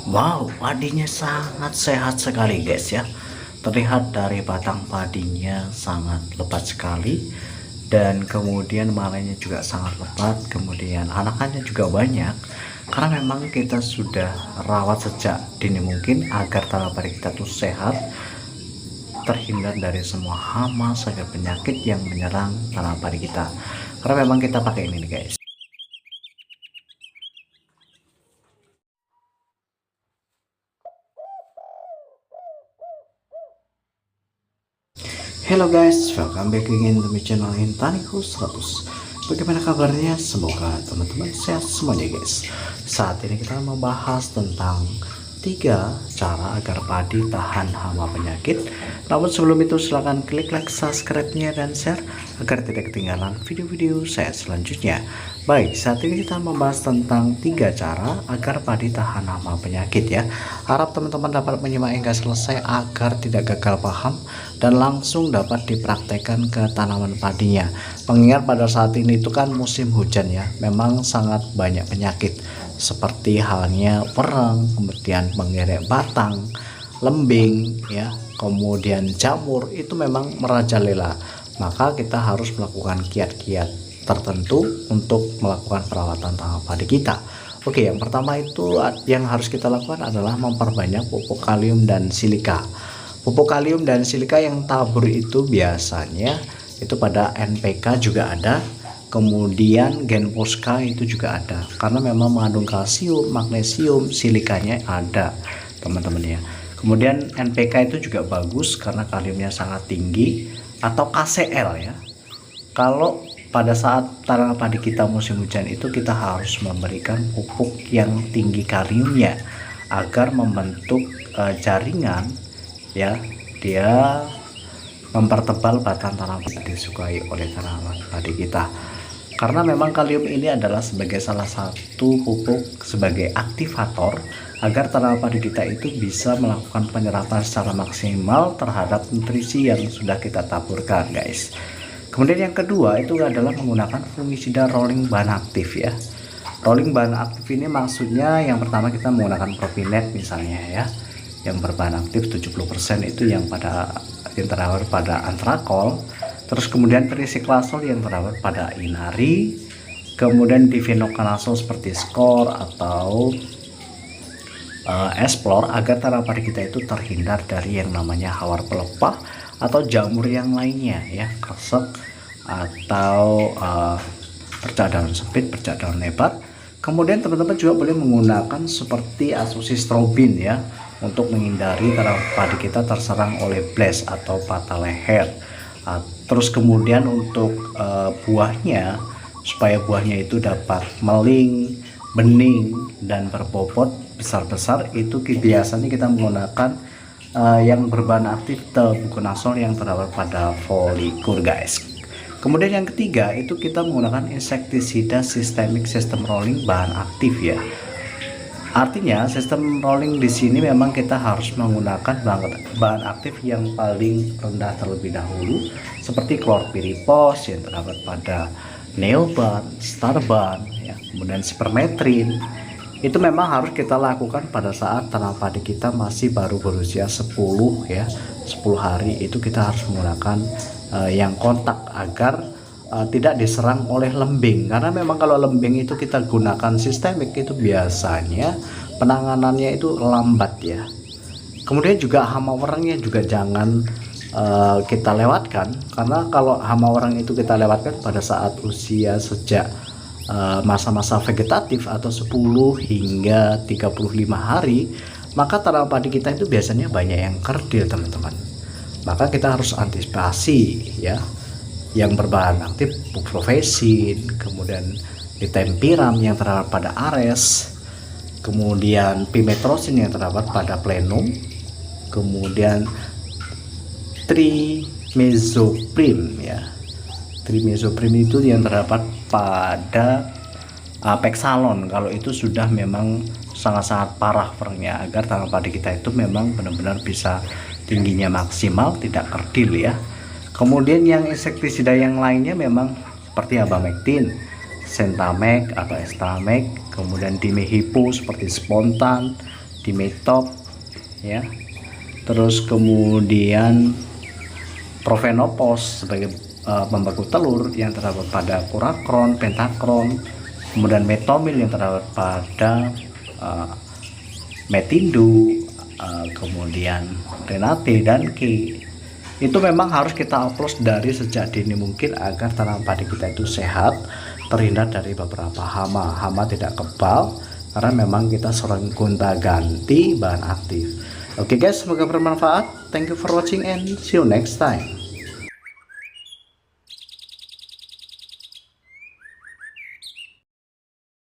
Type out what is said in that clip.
Wow, padinya sangat sehat sekali guys ya. Terlihat dari batang padinya sangat lebat sekali. Dan kemudian malainya juga sangat lebat. Kemudian anakannya juga banyak. Karena memang kita sudah rawat sejak dini mungkin agar tanam padi kita tuh sehat, terhindar dari semua hama serta penyakit yang menyerang tanam padi kita. Karena memang kita pakai ini nih guys. Hello guys, welcome back again to my channel Intaniku 100. Bagaimana kabarnya? Semoga teman-teman sehat semuanya guys. Saat ini kita membahas tentang 3 cara agar padi tahan hama penyakit. Namun sebelum itu silahkan klik like, subscribe-nya dan share agar tidak ketinggalan video-video saya selanjutnya. Baik, saat ini kita membahas tentang 3 cara agar padi tahan hama penyakit ya. Harap teman-teman dapat menyimak hingga selesai agar tidak gagal paham dan langsung dapat dipraktekkan ke tanaman padinya. Mengingat pada saat ini itu kan musim hujan ya, memang sangat banyak penyakit seperti halnya perang, kemudian mengerek batang, lembing ya, kemudian jamur itu memang merajalela. Maka kita harus melakukan kiat-kiat tertentu untuk melakukan perawatan tanaman padi kita. Oke, yang pertama itu yang harus kita lakukan adalah memperbanyak pupuk kalium dan silika. Pupuk kalium dan silika yang tabur itu biasanya itu pada NPK juga ada, kemudian Genposka itu juga ada, karena memang mengandung kalsium, magnesium, silikanya ada teman-teman ya. Kemudian NPK itu juga bagus karena kaliumnya sangat tinggi, atau KCl ya. Kalau pada saat tanaman padi kita musim hujan itu kita harus memberikan pupuk yang tinggi kaliumnya agar membentuk jaringan ya, dia mempertebal batang tanaman yang disukai oleh tanaman padi kita. Karena memang kalium ini adalah sebagai salah satu pupuk sebagai aktivator agar tanaman padi kita itu bisa melakukan penyerapan secara maksimal terhadap nutrisi yang sudah kita taburkan guys. Kemudian yang kedua itu adalah menggunakan fungisida rolling bahan aktif ya. Rolling bahan aktif ini maksudnya yang pertama kita menggunakan Propinet misalnya ya, yang berbahan aktif 70% itu yang terdapat pada antrakol, terus kemudian trisiklasol yang terdapat pada inari, kemudian difenokonazol seperti skor atau esplor agar tanaman padi kita itu terhindar dari yang namanya hawar pelepah atau jamur yang lainnya ya, kresek atau bercak daun sempit, bercak daun lebar. Kemudian teman-teman juga boleh menggunakan seperti Azoxystrobin ya, untuk menghindari tanaman padi kita terserang oleh blast atau patah leher. Terus kemudian untuk buahnya, supaya buahnya itu dapat meling, bening dan berbobot besar-besar, itu biasanya kita menggunakan yang berbahan aktif tebuconazol yang terdapat pada folikur guys. Kemudian yang ketiga itu kita menggunakan insektisida sistemik sistem rolling bahan aktif ya. Artinya sistem rolling di sini memang kita harus menggunakan bahan aktif yang paling rendah terlebih dahulu, seperti klorpirifos yang terdapat pada neoban, starban ya, kemudian sipermetrin. Itu memang harus kita lakukan pada saat tanaman padi kita masih baru berusia 10 ya, 10 hari itu kita harus menggunakan yang kontak agar tidak diserang oleh lembing. Karena memang kalau lembing itu kita gunakan sistemik itu biasanya penanganannya itu lambat ya. Kemudian juga hama werengnya juga jangan kita lewatkan, karena kalau hama wereng itu kita lewatkan pada saat usia sejak masa-masa vegetatif atau 10 hingga 35 hari, maka tanaman padi kita itu biasanya banyak yang kerdil teman-teman. Maka kita harus antisipasi ya, yang berbahan aktif buprofesin, kemudian ditempiram yang terdapat pada ares, kemudian pimetrosin yang terdapat pada plenum, kemudian trimezoprim ya. Trimezoprim itu yang terdapat pada peksalon kalau itu sudah memang sangat-sangat parah pernya, agar tanaman padi kita itu memang benar-benar bisa tingginya maksimal, tidak kerdil ya. Kemudian yang insektisida yang lainnya memang seperti abamectin, Sentamek atau Estamek, kemudian Dimehipo seperti spontan, dimetop ya, terus kemudian profenopos sebagai pembaku telur yang terdapat pada kurakron, pentakron, kemudian metomil yang terdapat pada metindu, kemudian renate dan K. Itu memang harus kita upload dari sejak dini mungkin agar tanaman padi kita itu sehat, terhindar dari beberapa hama. Hama tidak kebal karena memang kita sering gonta ganti bahan aktif. Oke guys, semoga bermanfaat. Thank you for watching and see you next time.